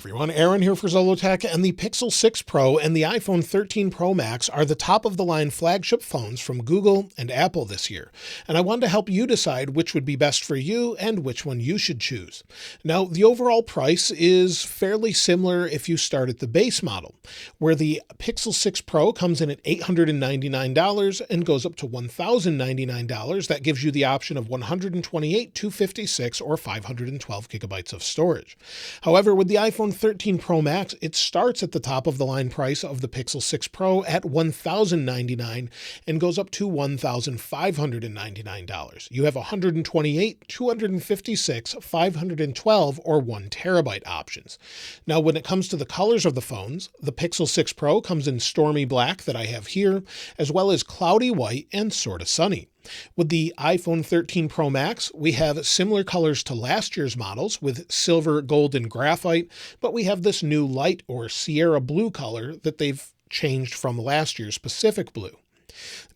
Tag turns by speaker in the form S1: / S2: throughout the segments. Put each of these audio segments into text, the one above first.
S1: everyone, Aaron here for Zollotech, and the Pixel 6 Pro and the iPhone 13 Pro Max are the top-of-the-line flagship phones from Google and Apple this year, and I wanted to help you decide which would be best for you and which one you should choose. Now, the overall price is fairly similar if you start at the base model, where the Pixel 6 Pro comes in at $899 and goes up to $1,099. That gives you the option of 128, 256, or 512 gigabytes of storage. However, with the iPhone 13 Pro Max, it starts at the top of the line price of the Pixel 6 Pro at $1,099 and goes up to $1,599. You have 128, 256, 512, or 1 terabyte options. Now, when it comes to the colors of the phones, the Pixel 6 Pro comes in stormy black that I have here, as well as cloudy white and sorta sunny. With the iPhone 13 Pro Max, we have similar colors to last year's models with silver, gold, and graphite, but we have this new light or Sierra blue color that they've changed from last year's Pacific blue.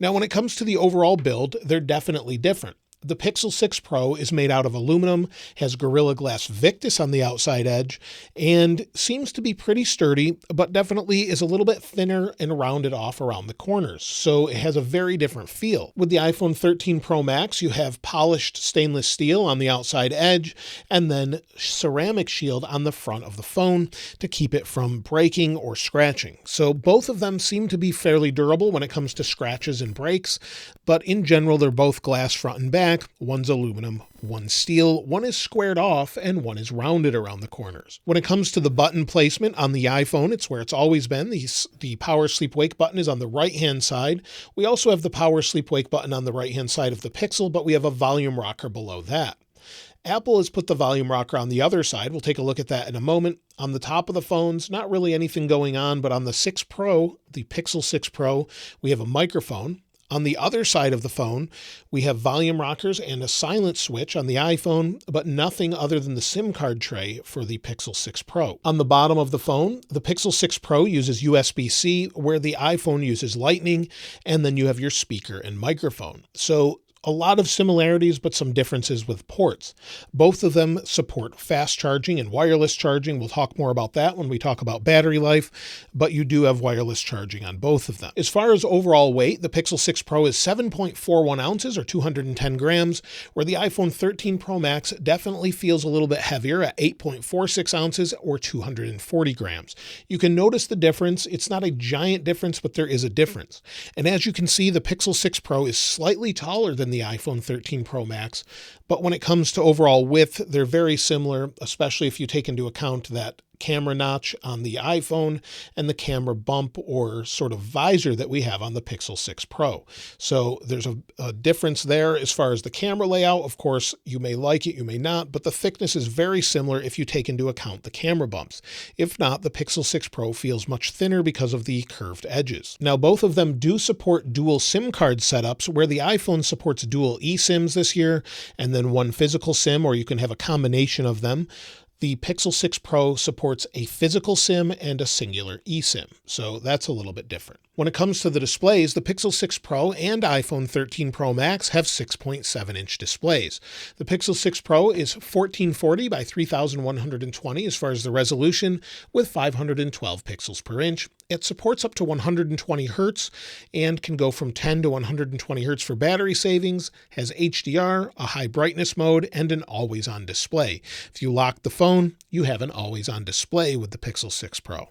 S1: Now, when it comes to the overall build, they're definitely different. The Pixel 6 Pro is made out of aluminum, has Gorilla Glass Victus on the outside edge, and seems to be pretty sturdy, but definitely is a little bit thinner and rounded off around the corners, so it has a very different feel. With the iPhone 13 Pro Max, you have polished stainless steel on the outside edge, and then ceramic shield on the front of the phone to keep it from breaking or scratching. So both of them seem to be fairly durable when it comes to scratches and breaks, but in general, they're both glass front and back. One's aluminum, one's steel, one is squared off, and one is rounded around the corners. When it comes to the button placement on the iPhone, it's where it's always been. The power sleep wake button is on the right-hand side. We also have the power sleep wake button on the right-hand side of the Pixel, but we have a volume rocker below that. Apple has put the volume rocker on the other side. We'll take a look at that in a moment. On the top of the phones, not really anything going on, but on the 6 Pro, the Pixel 6 Pro, we have a microphone. On the other side of the phone, we have volume rockers and a silent switch on the iPhone, but nothing other than the SIM card tray for the Pixel 6 Pro. On the bottom of the phone, the Pixel 6 Pro uses USB-C, where the iPhone uses Lightning, and then you have your speaker and microphone. So a lot of similarities, but some differences with ports. Both of them support fast charging and wireless charging. We'll talk more about that when we talk about battery life, but you do have wireless charging on both of them. As far as overall weight, the Pixel 6 Pro is 7.41 ounces or 210 grams, where the iPhone 13 Pro Max definitely feels a little bit heavier at 8.46 ounces or 240 grams. You can notice the difference. It's not a giant difference, but there is a difference. And as you can see, the Pixel 6 Pro is slightly taller than the iPhone 13 Pro Max, but when it comes to overall width, they're very similar, especially if you take into account that camera notch on the iPhone and the camera bump or sort of visor that we have on the Pixel 6 Pro. So there's a difference there as far as the camera layout. Of course, you may like it, you may not, but the thickness is very similar if you take into account the camera bumps. If not, the Pixel 6 Pro feels much thinner because of the curved edges. Now, both of them do support dual SIM card setups, where the iPhone supports dual eSIMs this year, and then one physical SIM, or you can have a combination of them. The Pixel 6 Pro supports a physical SIM and a singular eSIM, so that's a little bit different. When it comes to the displays, the Pixel 6 Pro and iPhone 13 Pro Max have 6.7-inch displays. The Pixel 6 Pro is 1440 by 3120 as far as the resolution, with 512 pixels per inch. It supports up to 120 Hz and can go from 10 to 120 Hz for battery savings, has HDR, a high brightness mode, and an always-on display. If you lock the phone, you have an always-on display with the Pixel 6 Pro.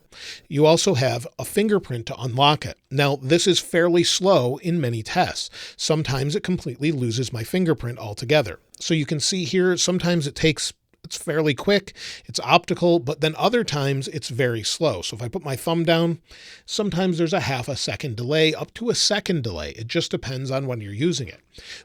S1: You also have a fingerprint to unlock it. Now, this is fairly slow in many tests. Sometimes it completely loses my fingerprint altogether. So you can see here, sometimes it's fairly quick, it's optical, but then other times it's very slow. So if I put my thumb down, sometimes there's a half a second delay, up to a second delay. It just depends on when you're using it.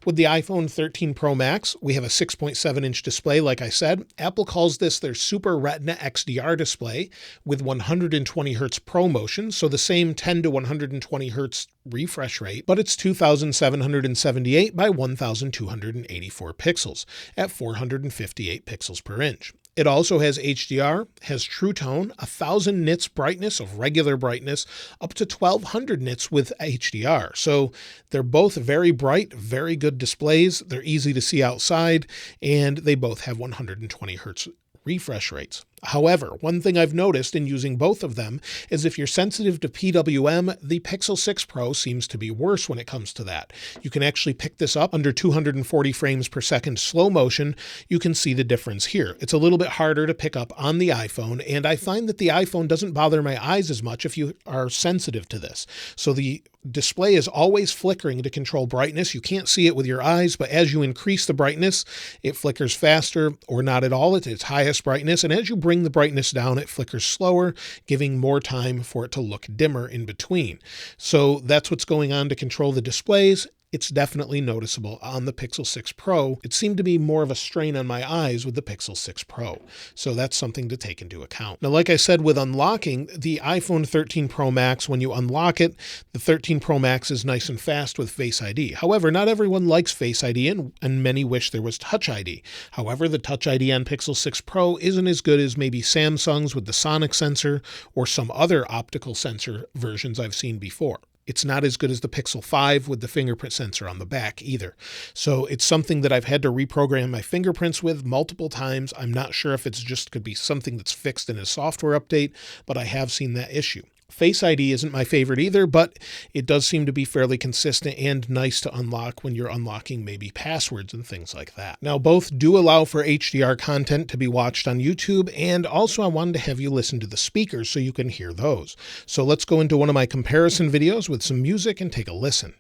S1: With the iPhone 13 Pro Max, we have a 6.7-inch display, like I said. Apple calls this their Super Retina XDR display with 120 Hz ProMotion, so the same 10 to 120 Hz refresh rate, but it's 2,778 by 1,284 pixels at 458 pixels per inch. It also has HDR, has True Tone, 1000 nits brightness of regular brightness, up to 1200 nits with HDR. So they're both very bright, very good displays. They're easy to see outside, and they both have 120 Hz refresh rates. However, one thing I've noticed in using both of them is if you're sensitive to PWM, the Pixel 6 Pro seems to be worse when it comes to that. You can actually pick this up under 240 frames per second slow motion. You can see the difference here. It's a little bit harder to pick up on the iPhone, and I find that the iPhone doesn't bother my eyes as much if you are sensitive to this. So the display is always flickering to control brightness. You can't see it with your eyes, but as you increase the brightness, it flickers faster or not at all at its highest brightness. And as you bring the brightness down, it flickers slower, giving more time for it to look dimmer in between. So that's what's going on to control the displays. It's definitely noticeable on the Pixel 6 Pro. It seemed to be more of a strain on my eyes with the Pixel 6 Pro. So that's something to take into account. Now, like I said, with unlocking, the iPhone 13 Pro Max, when you unlock it, the 13 Pro Max is nice and fast with Face ID. However, not everyone likes Face ID, and many wish there was Touch ID. However, the Touch ID on Pixel 6 Pro isn't as good as maybe Samsung's with the sonic sensor or some other optical sensor versions I've seen before. It's not as good as the Pixel 5 with the fingerprint sensor on the back either. So it's something that I've had to reprogram my fingerprints with multiple times. I'm not sure if it's just could be something that's fixed in a software update, but I have seen that issue. Face ID isn't my favorite either, but it does seem to be fairly consistent and nice to unlock when you're unlocking maybe passwords and things like that. Now, both do allow for HDR content to be watched on YouTube, and also I wanted to have you listen to the speakers so you can hear those. So let's go into one of my comparison videos with some music and take a listen.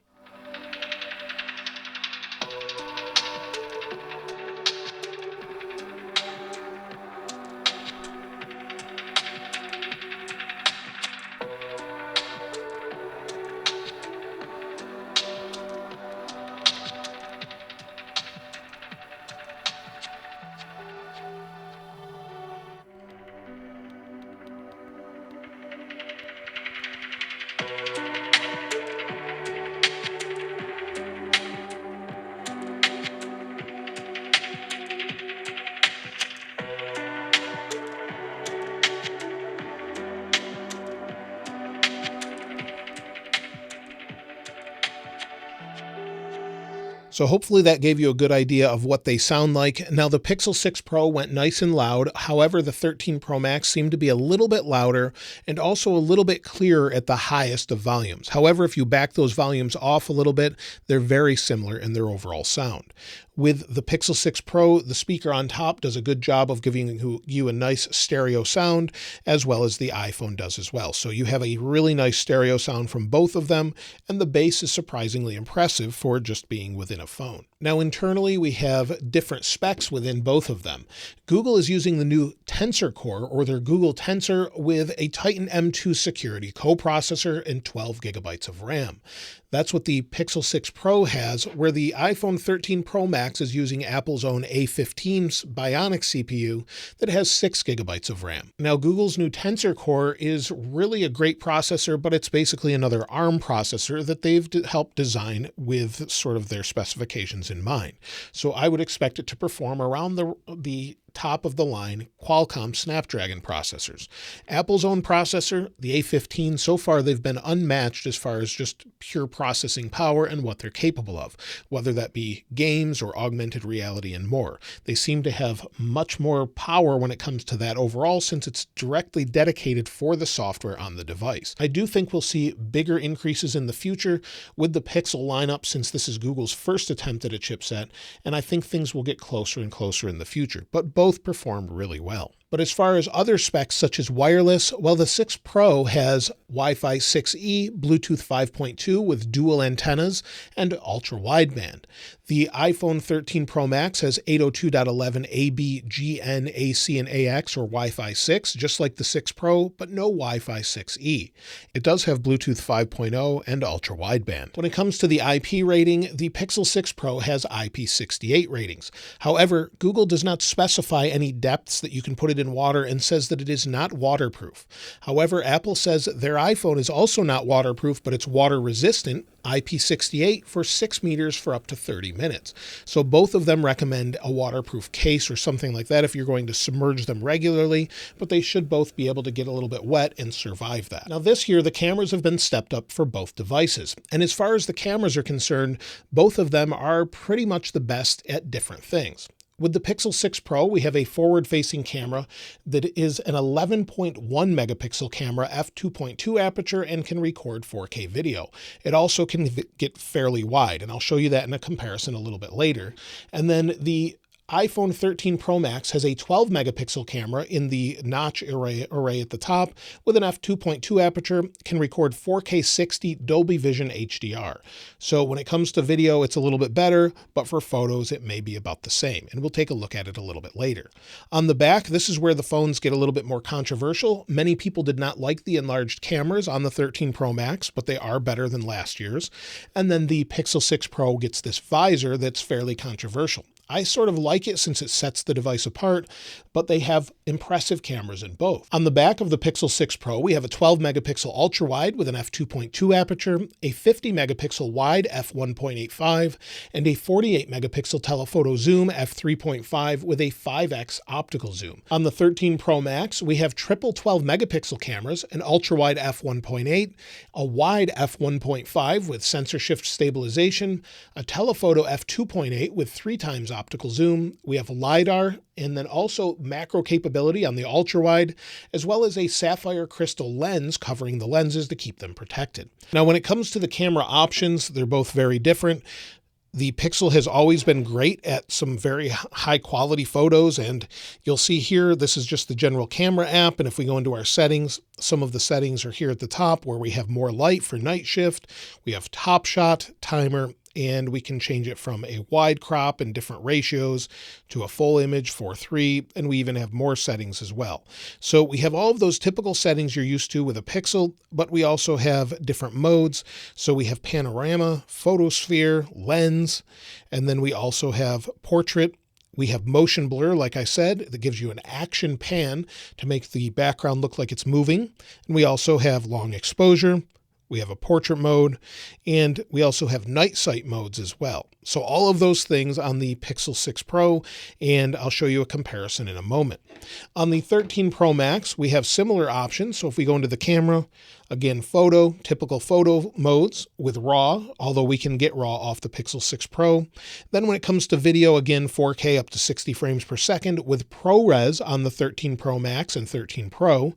S1: So hopefully that gave you a good idea of what they sound like. Now the Pixel 6 Pro went nice and loud. However, the 13 Pro Max seemed to be a little bit louder and also a little bit clearer at the highest of volumes. However, if you back those volumes off a little bit, they're very similar in their overall sound. With the Pixel 6 Pro, the speaker on top does a good job of giving you a nice stereo sound, as well as the iPhone does as well. So you have a really nice stereo sound from both of them, and the bass is surprisingly impressive for just being within a phone. Now internally, we have different specs within both of them. Google is using the new Tensor Core, or their Google Tensor, with a Titan M2 security coprocessor and 12 gigabytes of RAM. That's what the Pixel 6 Pro has, where the iPhone 13 Pro Max is using Apple's own A15's Bionic CPU that has 6 gigabytes of RAM. Now, Google's new Tensor Core is really a great processor, but it's basically another ARM processor that they've helped design with sort of their specifications in mind. So I would expect it to perform around the top of the line Qualcomm Snapdragon processors. Apple's own processor, the A15, so far they've been unmatched as far as just pure processing power and what they're capable of, whether that be games or augmented reality and more. They seem to have much more power when it comes to that overall, since it's directly dedicated for the software on the device. I do think we'll see bigger increases in the future with the Pixel lineup, since this is Google's first attempt at a chipset, and I think things will get closer and closer in the future, but both perform really well. But as far as other specs such as wireless, well, the 6 Pro has Wi-Fi 6E, Bluetooth 5.2 with dual antennas, and ultra-wideband. The iPhone 13 Pro Max has 802.11ab, GN, AC, and AX, or Wi-Fi 6, just like the 6 Pro, but no Wi-Fi 6E. It does have Bluetooth 5.0 and ultra-wideband. When it comes to the IP rating, the Pixel 6 Pro has IP68 ratings. However, Google does not specify any depths that you can put it in water and says that it is not waterproof. However, Apple says their iPhone is also not waterproof, but it's water resistant, IP68 for 6 meters for up to 30 minutes. So both of them recommend a waterproof case or something like that if you're going to submerge them regularly, but they should both be able to get a little bit wet and survive that. Now this year, the cameras have been stepped up for both devices. And as far as the cameras are concerned, both of them are pretty much the best at different things. With the Pixel 6 Pro, we have a forward-facing camera that is an 11.1 megapixel camera, f2.2 aperture, and can record 4K video. It also can get fairly wide, and I'll show you that in a comparison a little bit later. And then the iPhone 13 Pro Max has a 12 megapixel camera in the notch array at the top with an f2.2 aperture, can record 4K 60 Dolby Vision HDR. So when it comes to video, it's a little bit better, but for photos, it may be about the same. And we'll take a look at it a little bit later. On the back, this is where the phones get a little bit more controversial. Many people did not like the enlarged cameras on the 13 Pro Max, but they are better than last year's. And then the Pixel 6 Pro gets this visor that's fairly controversial. I sort of like it since it sets the device apart, but they have impressive cameras in both. On the back of the Pixel 6 Pro, we have a 12 megapixel ultra wide with an f2.2 aperture, a 50 megapixel wide f1.85, and a 48 megapixel telephoto zoom f3.5 with a 5x optical zoom. On the 13 Pro Max, we have triple 12 megapixel cameras, an ultra wide f1.8, a wide f1.5 with sensor shift stabilization, a telephoto f2.8 with 3 times optical zoom. We have LiDAR, and then also macro capability on the ultra wide, as well as a sapphire crystal lens covering the lenses to keep them protected. Now, when it comes to the camera options, they're both very different. The Pixel has always been great at some very high quality photos, and you'll see here, this is just the general camera app. And if we go into our settings, some of the settings are here at the top where we have more light for night shift. We have top shot, timer, and we can change it from a wide crop in different ratios to a full image 4:3, and we even have more settings as well. So we have all of those typical settings you're used to with a Pixel, but we also have different modes. So we have panorama, photosphere, lens, and then we also have portrait. We have motion blur, like I said, that gives you an action pan to make the background look like it's moving. And we also have long exposure. We have a portrait mode, and we also have night sight modes as well. So all of those things on the Pixel 6 Pro, and I'll show you a comparison in a moment. On the 13 Pro Max, we have similar options. So if we go into the camera, again, photo, typical photo modes with RAW, although we can get RAW off the Pixel 6 Pro. Then when it comes to video, again, 4K up to 60 frames per second with ProRes on the 13 Pro Max and 13 Pro.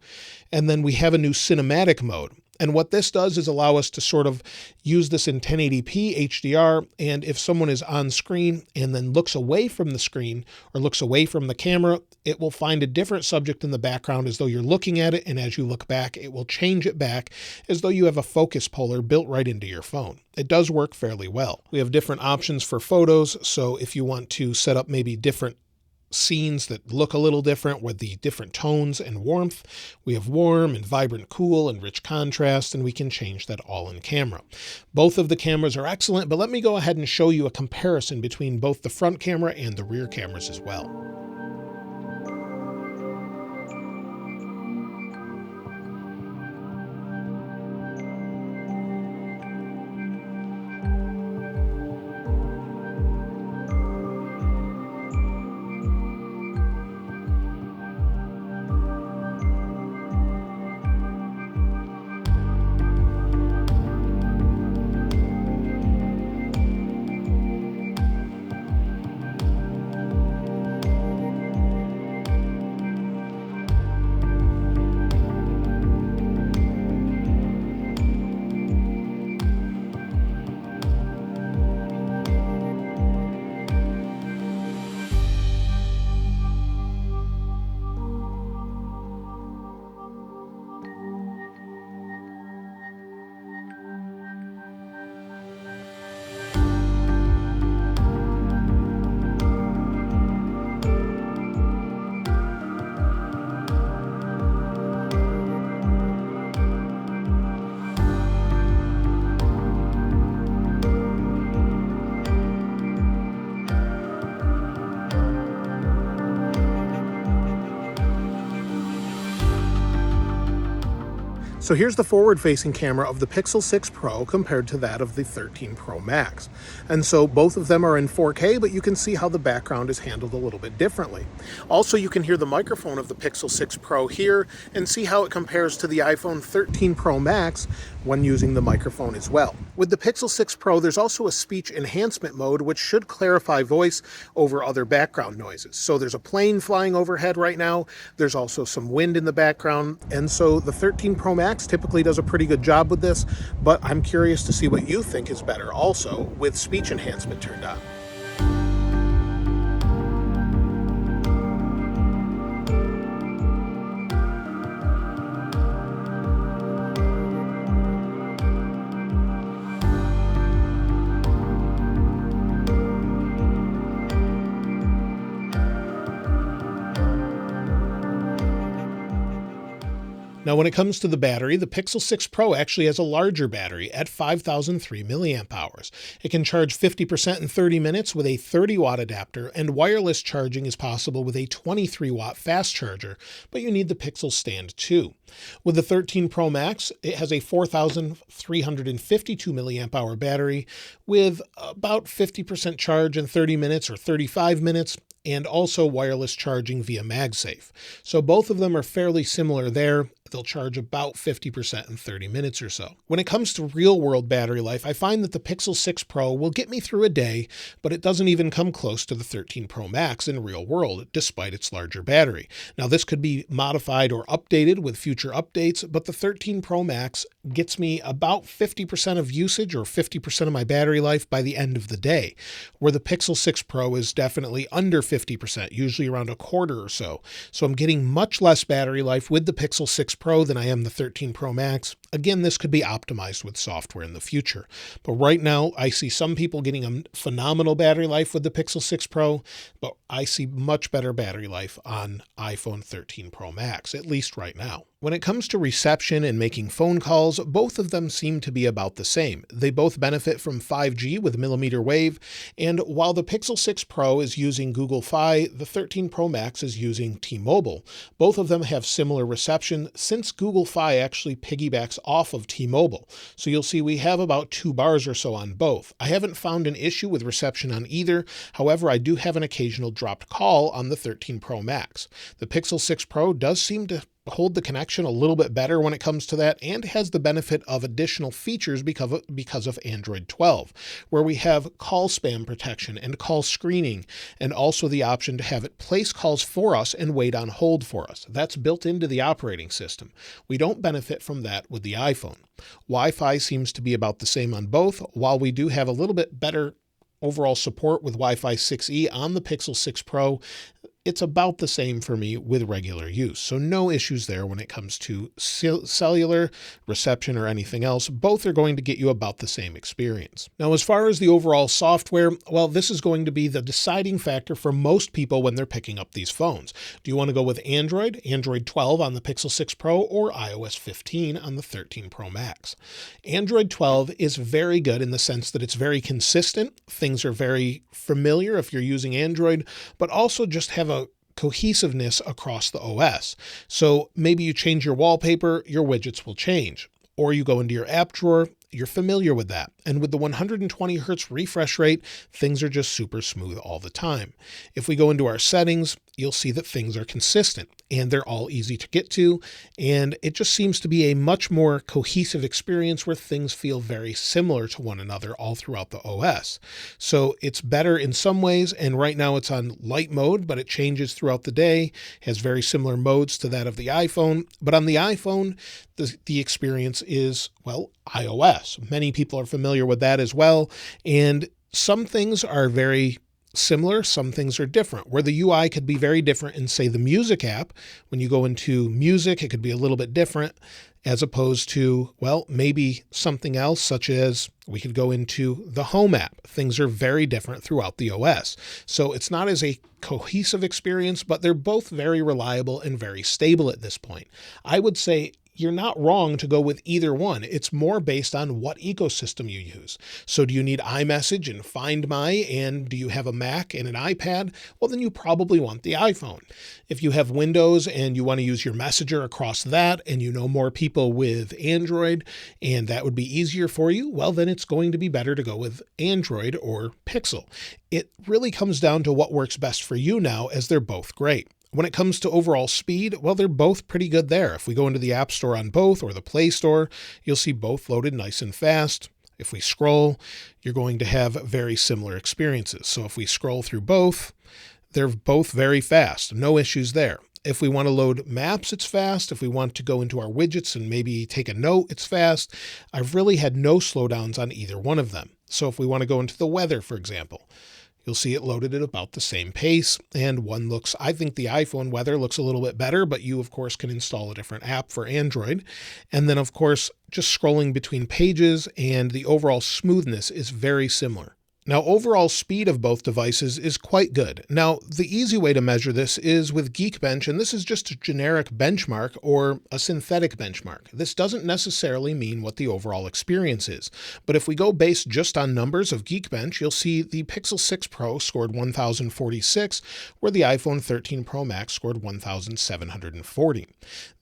S1: And then we have a new cinematic mode. And what this does is allow us to sort of use this in 1080p HDR. And if someone is on screen and then looks away from the screen or looks away from the camera, it will find a different subject in the background as though you're looking at it. And as you look back, it will change it back as though you have a focus puller built right into your phone. It does work fairly well. We have different options for photos. So if you want to set up maybe different scenes that look a little different with the different tones and warmth. We have warm and vibrant cool and rich contrast, and we can change that all in camera. Both of the cameras are excellent, but let me go ahead and show you a comparison between both the front camera and the rear cameras as well. So here's the forward-facing camera of the Pixel 6 Pro compared to that of the 13 Pro Max. And so both of them are in 4K, but you can see how the background is handled a little bit differently. Also, you can hear the microphone of the Pixel 6 Pro here and see how it compares to the iPhone 13 Pro Max when using the microphone as well. With the Pixel 6 Pro, there's also a speech enhancement mode, which should clarify voice over other background noises. So there's a plane flying overhead right now. There's also some wind in the background. And so the 13 Pro Max typically does a pretty good job with this, but I'm curious to see what you think is better also with speech enhancement turned on. Now, when it comes to the battery, the Pixel 6 Pro actually has a larger battery at 5,003 milliamp hours. It can charge 50% in 30 minutes with a 30-watt adapter, and wireless charging is possible with a 23-watt fast charger, but you need the Pixel stand too. With the 13 Pro Max, it has a 4,352 milliamp hour battery with about 50% charge in 30 minutes or 35 minutes, and also wireless charging via MagSafe. So both of them are fairly similar there. They'll charge about 50% in 30 minutes or so. When it comes to real-world battery life, I find that the Pixel 6 Pro will get me through a day, but it doesn't even come close to the 13 Pro Max in real world, despite its larger battery. Now, this could be modified or updated with future updates, but the 13 Pro Max gets me about 50% of usage or 50% of my battery life by the end of the day, where the Pixel 6 Pro is definitely under 50%, usually around a quarter or so. So I'm getting much less battery life with the Pixel 6 Pro than I am the 13 Pro Max. Again, this could be optimized with software in the future. But right now, I see some people getting a phenomenal battery life with the Pixel 6 Pro, but I see much better battery life on iPhone 13 Pro Max, at least right now. When it comes to reception and making phone calls, both of them seem to be about the same. They both benefit from 5G with millimeter wave, and while the Pixel 6 Pro is using Google Fi, the 13 Pro Max is using T-Mobile. Both of them have similar reception since Google Fi actually piggybacks off of T-Mobile. So you'll see we have about 2 bars or so on both. I haven't found an issue with reception on either. However, I do have an occasional dropped call on the 13 Pro Max. The Pixel 6 Pro does seem to hold the connection a little bit better when it comes to that, and has the benefit of additional features because of Android 12, where we have call spam protection and call screening, and also the option to have it place calls for us and wait on hold for us. That's built into the operating system. We don't benefit from that with the iPhone. Wi-Fi seems to be about the same on both, while we do have a little bit better overall support with Wi-Fi 6E on the Pixel 6 Pro. It's about the same for me with regular use. So no issues there when it comes to cellular reception or anything else. Both are going to get you about the same experience. Now, as far as the overall software, well, this is going to be the deciding factor for most people when they're picking up these phones. Do you want to go with Android 12 on the Pixel 6 Pro, or iOS 15 on the 13 Pro Max? Android 12 is very good in the sense that it's very consistent. Things are very familiar if you're using Android, but also just have a cohesiveness across the OS. So maybe you change your wallpaper, your widgets will change. Or you go into your app drawer, you're familiar with that. And with the 120 Hertz refresh rate, things are just super smooth all the time. If we go into our settings, you'll see that things are consistent and they're all easy to get to. And it just seems to be a much more cohesive experience where things feel very similar to one another all throughout the OS. So it's better in some ways. And right now it's on light mode, but it changes throughout the day, has very similar modes to that of the iPhone. But on the iPhone, the experience is, well, iOS. Many people are familiar with that as well. And some things are very similar, some things are different, where the UI could be very different in, say, the music app. When you go into music, it could be a little bit different as opposed to, well, maybe something else, such as we could go into the home app. Things are very different throughout the OS. So it's not as a cohesive experience, but they're both very reliable and very stable at this point. I would say you're not wrong to go with either one. It's more based on what ecosystem you use. So do you need iMessage and Find My, and do you have a Mac and an iPad? Well, then you probably want the iPhone. If you have Windows and you want to use your Messenger across that, and you know more people with Android, and that would be easier for you, well, then it's going to be better to go with Android or Pixel. It really comes down to what works best for you now, as they're both great. When it comes to overall speed, well, they're both pretty good there. If we go into the App Store on both or the Play Store, you'll see both loaded nice and fast. If we scroll, you're going to have very similar experiences. So if we scroll through both, they're both very fast. No issues there. If we want to load maps, it's fast. If we want to go into our widgets and maybe take a note, it's fast. I've really had no slowdowns on either one of them. So if we want to go into the weather, for example, you'll see it loaded at about the same pace. And I think the iPhone weather looks a little bit better, but you, of course, can install a different app for Android. And then, of course, just scrolling between pages and the overall smoothness is very similar. Now, overall speed of both devices is quite good. Now, the easy way to measure this is with Geekbench, and this is just a generic benchmark or a synthetic benchmark. This doesn't necessarily mean what the overall experience is. But if we go based just on numbers of Geekbench, you'll see the Pixel 6 Pro scored 1,046, where the iPhone 13 Pro Max scored 1,740.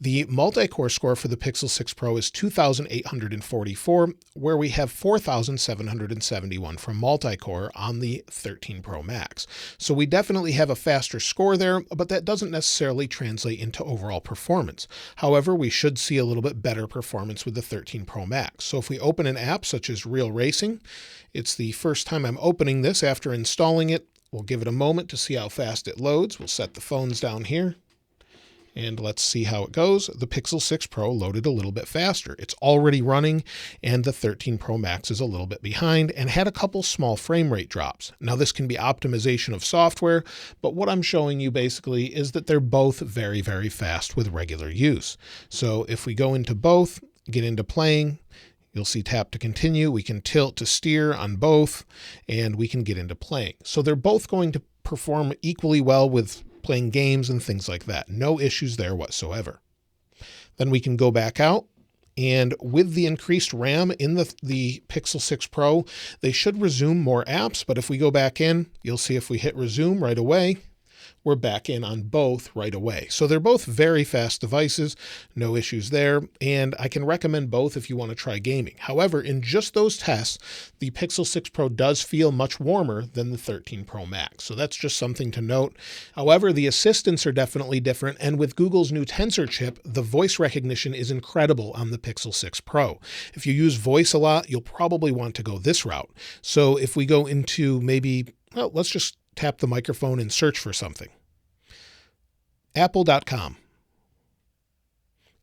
S1: The multi-core score for the Pixel 6 Pro is 2,844, where we have 4,771 from multi-core on the 13 Pro Max. So we definitely have a faster score there, but that doesn't necessarily translate into overall performance. However, we should see a little bit better performance with the 13 Pro Max. So if we open an app such as Real Racing, it's the first time I'm opening this after installing it. We'll give it a moment to see how fast it loads. We'll set the phones down here. And let's see how it goes. The Pixel 6 Pro loaded a little bit faster. It's already running, and the 13 Pro Max is a little bit behind and had a couple small frame rate drops. Now, this can be optimization of software, but what I'm showing you basically is that they're both very, very fast with regular use. So if we go into both, get into playing, you'll see tap to continue. We can tilt to steer on both, and we can get into playing. So they're both going to perform equally well with playing games and things like that. No issues there whatsoever. Then we can go back out, and with the increased RAM in the Pixel 6 Pro, they should resume more apps, but if we go back in, you'll see if we hit resume right away, we're back in on both right away. So they're both very fast devices, no issues there, and I can recommend both if you want to try gaming. However, in just those tests, the Pixel 6 Pro does feel much warmer than the 13 Pro Max. So that's just something to note. However, the assistants are definitely different, and with Google's new Tensor chip, the voice recognition is incredible on the Pixel 6 Pro. If you use voice a lot, you'll probably want to go this route. So if we go into let's just tap the microphone and search for something. Apple.com.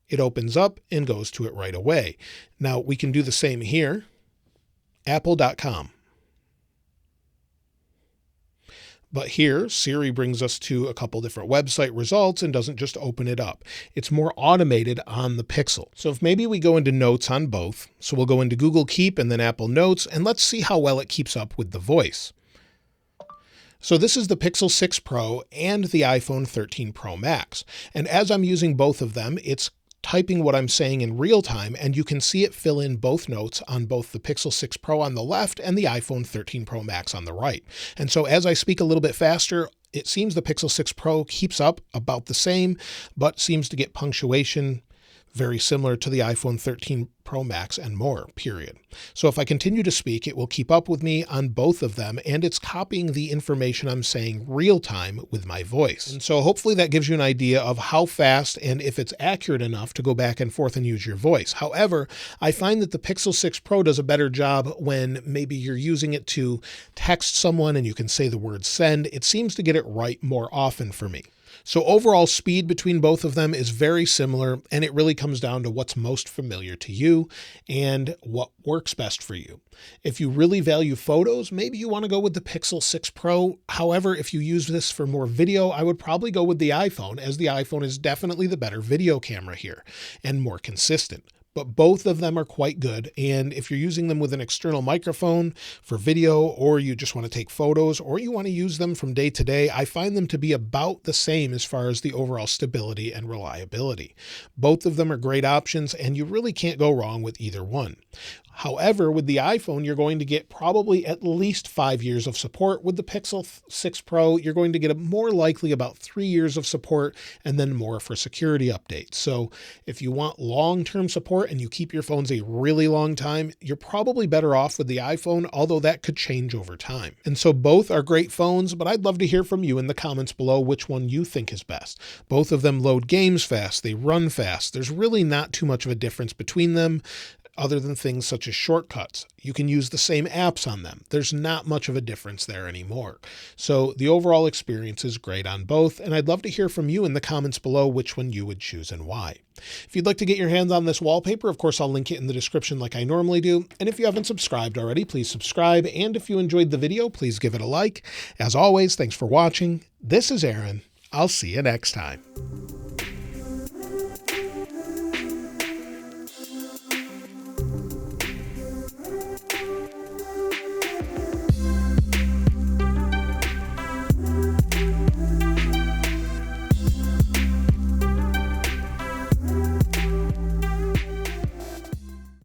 S1: It opens up and goes to it right away. Now we can do the same here. Apple.com. But here, Siri brings us to a couple different website results and doesn't just open it up. It's more automated on the Pixel. So if maybe we go into Notes on both, so we'll go into Google Keep and then Apple Notes, and let's see how well it keeps up with the voice. So this is the Pixel 6 Pro and the iPhone 13 Pro Max. And as I'm using both of them, it's typing what I'm saying in real time, and you can see it fill in both notes on both the Pixel 6 Pro on the left and the iPhone 13 Pro Max on the right. And so as I speak a little bit faster, it seems the Pixel 6 Pro keeps up about the same, but seems to get punctuation very similar to the iPhone 13 Pro Max and more, period. So if I continue to speak, it will keep up with me on both of them, and it's copying the information I'm saying real time with my voice. And so hopefully that gives you an idea of how fast and if it's accurate enough to go back and forth and use your voice. However, I find that the Pixel 6 Pro does a better job when maybe you're using it to text someone and you can say the word send. It seems to get it right more often for me. So overall speed between both of them is very similar, and it really comes down to what's most familiar to you and what works best for you. If you really value photos, maybe you want to go with the Pixel 6 Pro. However, if you use this for more video, I would probably go with the iPhone, as the iPhone is definitely the better video camera here and more consistent. But both of them are quite good, and if you're using them with an external microphone for video, or you just want to take photos, or you want to use them from day to day, I find them to be about the same as far as the overall stability and reliability. Both of them are great options, and you really can't go wrong with either one. However, with the iPhone, you're going to get probably at least 5 years of support. With the Pixel 6 Pro, you're going to get more likely about 3 years of support, and then more for security updates. So if you want long-term support and you keep your phones a really long time, you're probably better off with the iPhone, although that could change over time. And so both are great phones, but I'd love to hear from you in the comments below which one you think is best. Both of them load games fast, they run fast. There's really not too much of a difference between them. other than things such as shortcuts. You can use the same apps on them. There's not much of a difference there anymore. So the overall experience is great on both, and I'd love to hear from you in the comments below which one you would choose and why. If you'd like to get your hands on this wallpaper, of course, I'll link it in the description like I normally do. And if you haven't subscribed already, please subscribe. And if you enjoyed the video, please give it a like. As always, thanks for watching. This is Aaron. I'll see you next time.